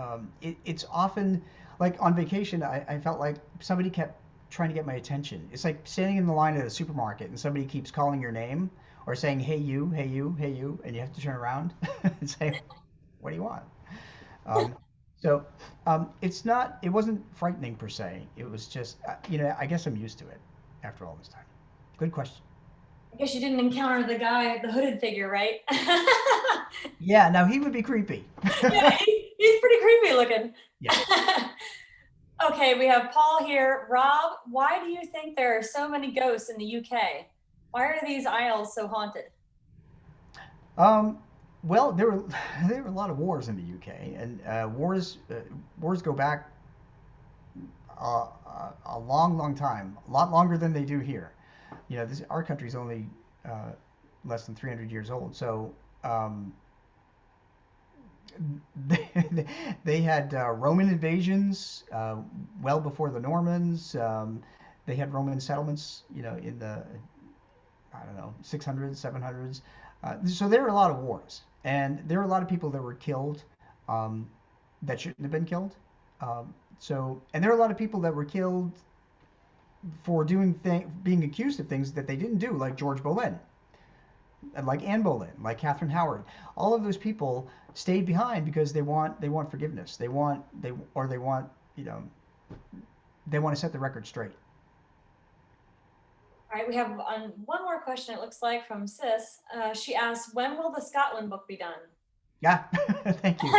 B: it's often like on vacation. I felt like somebody kept trying to get my attention. It's like standing in the line at a supermarket and somebody keeps calling your name or saying, "Hey you, hey you, hey you," and you have to turn around and say, "What do you want?" Um, it wasn't frightening per se. It was just, I guess I'm used to it after all this time. Good question.
A: I guess you didn't encounter the guy, the hooded figure, right?
B: Yeah, now he would be creepy.
A: Yeah, he's pretty creepy looking.
B: Yeah.
A: Okay, we have Paul here. Rob, why do you think there are so many ghosts in the UK? Why are these isles so haunted?
B: Um, well, there were a lot of wars in the UK, and wars go back a long, long time, a lot longer than they do here. Our country's only less than 300 years old, so they, they had Roman invasions well before the Normans. They had Roman settlements, in the I don't know 600s, 700s. So there were a lot of wars, and there were a lot of people that were killed um, that shouldn't have been killed. And there are a lot of people that were killed for being accused of things that they didn't do, like George Boleyn, and like Anne Boleyn, like Catherine Howard. All of those people stayed behind because they want forgiveness. They want they want to set the record straight.
A: All right, we have one more question, it looks like, from Sis. She asks, when will the Scotland book be done?
B: Yeah, thank you.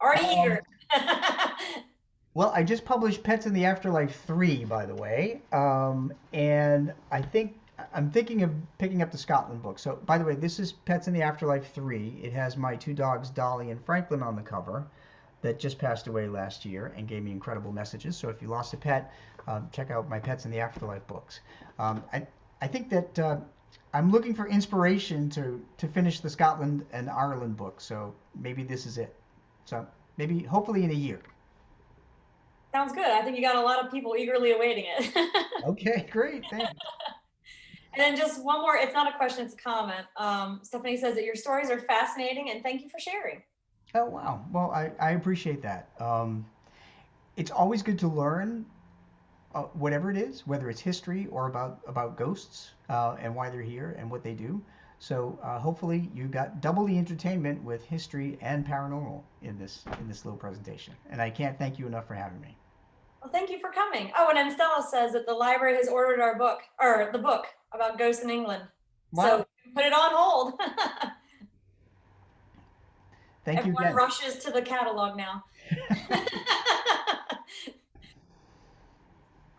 A: Already eager.
B: Well, I just published Pets in the Afterlife 3, by the way, and I'm thinking of picking up the Scotland book. So, by the way, this is Pets in the Afterlife 3. It has my two dogs, Dolly and Franklin, on the cover that just passed away last year and gave me incredible messages. So, if you lost a pet, check out my Pets in the Afterlife books. I think that I'm looking for inspiration to finish the Scotland and Ireland book. So maybe this is it. So maybe, hopefully, in a year.
A: Sounds good. I think you got a lot of people eagerly awaiting it.
B: Okay, great. Thanks.
A: And then just one more, it's not a question, it's a comment. Stephanie says that your stories are fascinating and thank you for sharing.
B: Oh, wow. Well, I appreciate that. It's always good to learn whatever it is, whether it's history or about ghosts and why they're here and what they do. So hopefully you got double the entertainment with history and paranormal in this little presentation. And I can't thank you enough for having me.
A: Well, thank you for coming. Oh, and then Stella says that the library has ordered our book, or the book about ghosts in England.
B: Wow.
A: So put it on hold.
B: Thank you
A: Everyone
B: again.
A: rushes to the catalog now.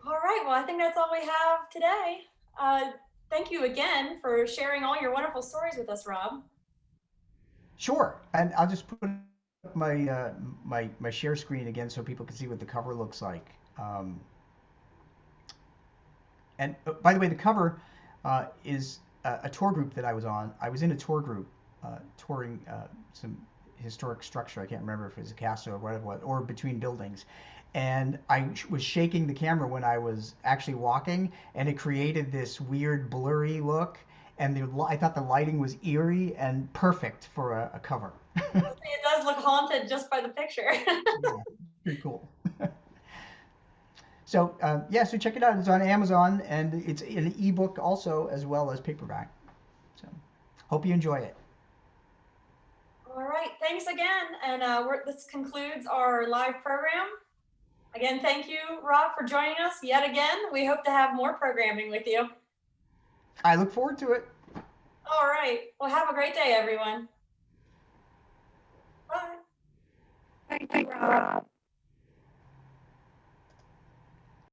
A: All right, well, I think that's all we have today. Thank you again for sharing all your wonderful stories with us, Rob.
B: Sure. And I'll just put up my share screen again so people can see what the cover looks like. And by the way, the cover is a tour group that I was on. I was in a tour group touring some historic structure. I can't remember if it was a castle or whatever it was, or between buildings. And was shaking the camera when I was actually walking, and it created this weird blurry look. And I thought the lighting was eerie and perfect for a cover.
A: It does look haunted just by the picture.
B: Yeah, pretty cool. So yeah, so check it out. It's on Amazon, and it's an ebook also as well as paperback. So hope you enjoy it.
A: All right, thanks again. And this concludes our live program. Again, thank you, Rob, for joining us yet again. We hope to have more programming with you.
B: I look forward to it.
A: All right. Well, have a great day, everyone. Bye.
C: Thank you, Rob.